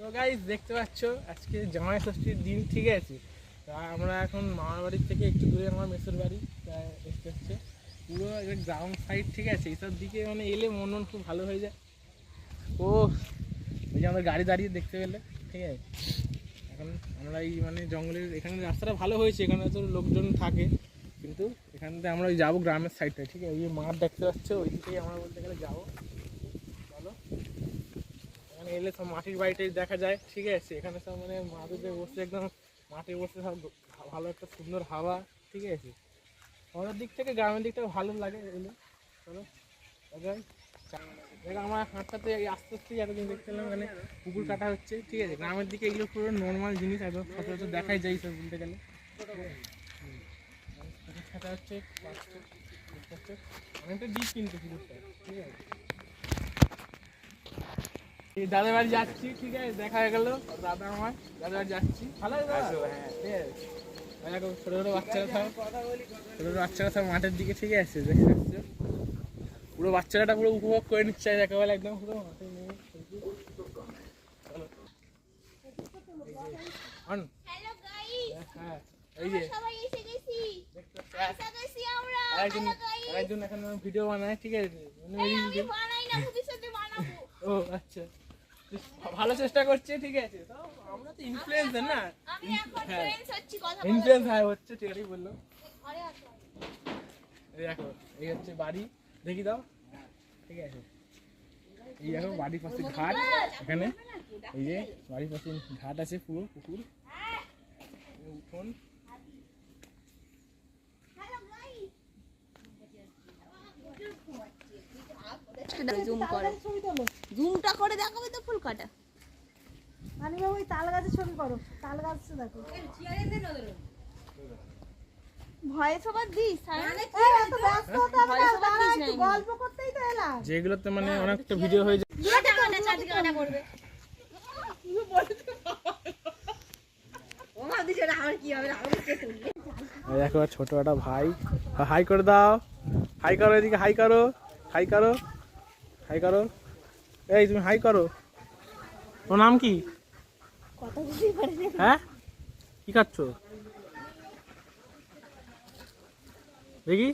তো গাইস দেখতে পাচ্ছ আজকে জামাই ষষ্ঠীর দিন, ঠিক আছে। তা আমরা এখন মামার বাড়ির থেকে একটু দূরে আমার মেসোর বাড়ি দেখতে হচ্ছে, পুরো একটা গ্রাউন্ড সাইড, ঠিক আছে। এইসব দিকে মানে এলে মন খুব ভালো হয়ে যায়। ও এই যে আমাদের গাড়ি দাঁড়িয়ে দেখতে পেলে, ঠিক আছে। এখন আমরা এই মানে জঙ্গলের এখানে রাস্তাটা ভালো হয়েছে, এখানে তো লোকজন থাকে, কিন্তু এখান থেকে আমরা যাবো গ্রামের সাইডটায়, ঠিক আছে। ওই মাঠ দেখতে পাচ্ছ, ওই দিকেই আমরা বলতে গেলে যাবো। চলো, এখানে এলে সব মাটির বাড়িটাই দেখা যায়, ঠিক আছে। এখানে সব মানে মাটিতে বসে একদম মাঠে বসে সব ভালো একটা সুন্দর হাওয়া, ঠিক আছে। শহরের দিক থেকে গ্রামের দিকটা ভালো লাগে এলে। চলো দেখ আমার হাঁটটাতে আস্তে আস্তে এতদিন দেখতে পেলাম মানে পুকুর কাটা হচ্ছে, ঠিক আছে। গ্রামের দিকে এগুলো পুরো নর্মাল জিনিস, একদম সচরাচর দেখাই যায় সব বলতে গেলে। পুকুর কাটা হচ্ছে অনেকটা ডিপ কিন্তু পুকুরটা, ঠিক আছে। এই দাদার বাড়ি যাচ্ছি, ঠিক আছে। দেখা গেল দাদা আমার দাদার বাড়ি যাচ্ছি, ভালো আছে দাদা? হ্যাঁ, ঠিক আছে। ছোটো ছোটো বাচ্চারা সব ছোটো ছোটো বাচ্চারা সব মাঠের দিকে, ঠিক আছে। দেখতে পাচ্ছ পুরো বাচ্চাটা পুরো উপভোগ করে নিচ্ছে একেবারে একদম পুরো মাঠে নিয়ে। হ্যাঁ এই যে একজন এখন ভিডিও বানায়, ঠিক আছে। ও আচ্ছা, ভালো চেষ্টা করছে, ঠিক আছে। আমরা তো ইনফ্লুয়েন্সার না, ইনফ্লুয়েন্স হচ্ছে, ঠিক আছে বললো। এই দেখো এই হচ্ছে বাড়ি, দেখি দাও, ঠিক আছে। এই দেখো বাড়ির পাশে ঘাট, এখানে এই যে বাড়ির পাশে ঘাট আছে, পুরো পুকুর, উঠোন। জুমটা করে দেখাবে তো ফুল কাটা। মানে ওই তাল গাছের ছবি করো, তাল গাছ দেখো। ভয়েস ওভার দিস, গল্প করতেই তো এলাম। যেগুলোতে মানে অনেকটা ভিডিও হয়ে যায়। দেখো ছোট একটা ভাই, হাই করে দাও, হাই করো, এদিকে হাই করো, হাই করো, হাই করো। এই তুমি হাই করো। তোর নাম কি? হ্যাঁ কি খাচ্ছ দেখি,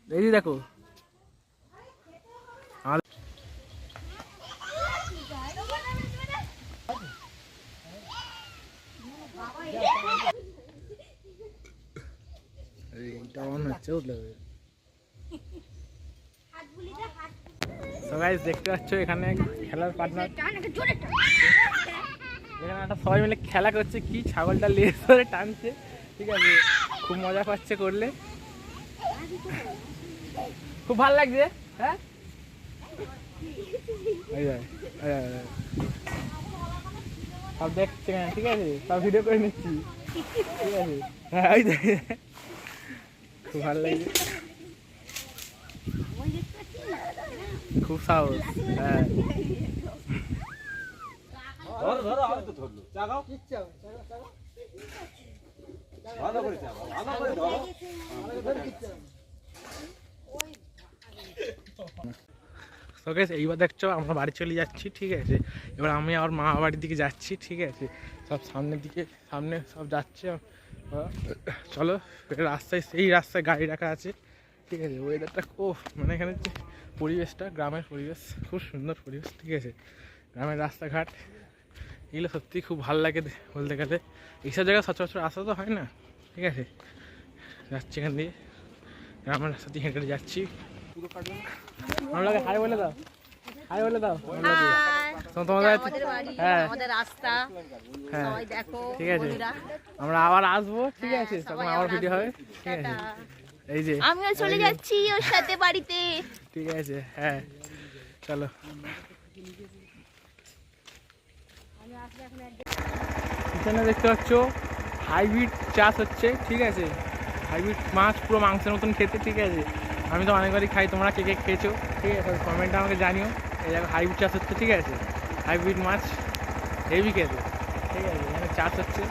দেখি দেখো। দেখতে পাচ্ছ এখানে খেলার পার্টনার, এখানে একটা সবাই মিলে খেলা করছে, কি ছাগলটা লেজ ধরে টানছে, ঠিক আছে। খুব মজা পাচ্ছে করলে, খুব ভালো লাগছে। হ্যাঁ সব দেখছে, ঠিক আছে, সব ভিডিও করে নিচ্ছি, ঠিক আছে। হ্যাঁ খুব ভালো লাগছে, খুব সাহস। হ্যাঁ এইবার দেখছো আমরা বাড়ি চলে যাচ্ছি, ঠিক আছে। এবার আমি আমার মা বাড়ির দিকে যাচ্ছি, ঠিক আছে। সব সামনের দিকে সামনে সব যাচ্ছে। চলো, রাস্তায় সেই রাস্তায় গাড়ি রাখা আছে, ঠিক আছে। ওয়েদারটা খুব মানে এখানে যে পরিবেশটা, গ্রামের পরিবেশ, খুব সুন্দর পরিবেশ, ঠিক আছে। গ্রামের রাস্তাঘাট এগুলো সত্যি খুব ভালো লাগে বলতে গেলে। এইসব জায়গায় সচরাচর আসা তো হয় না, ঠিক আছে। যাচ্ছি এখান দিয়ে গ্রামের রাস্তা দিয়ে হেঁটে যাচ্ছি। আমরা হাই বলে দাও, হাই বলে দাও। হ্যাঁ ঠিক আছে, আমরা আবার আসবো, ঠিক আছে। তখন আবার ভিডিও হবে, ঠিক আছে। এই যে আমিও চলে যাচ্ছি ওর সাথে বাড়িতে, ঠিক আছে। হ্যাঁ চলো, এখানে দেখতে পাচ্ছ হাইব্রিড চাষ হচ্ছে, ঠিক আছে। হাইব্রিড মাছ পুরো মাংসের মতন খেতে, ঠিক আছে। আমি তো অনেকবারই খাই, তোমরা কে কে খেয়েছো, ঠিক আছে, কমেন্টে আমাকে জানিও। এই জায়গায় হাইব্রিড চাষ হচ্ছে, ঠিক আছে। হাইব্রিড মাছ হেভি খেতে, ঠিক আছে। এখানে চাষ হচ্ছে।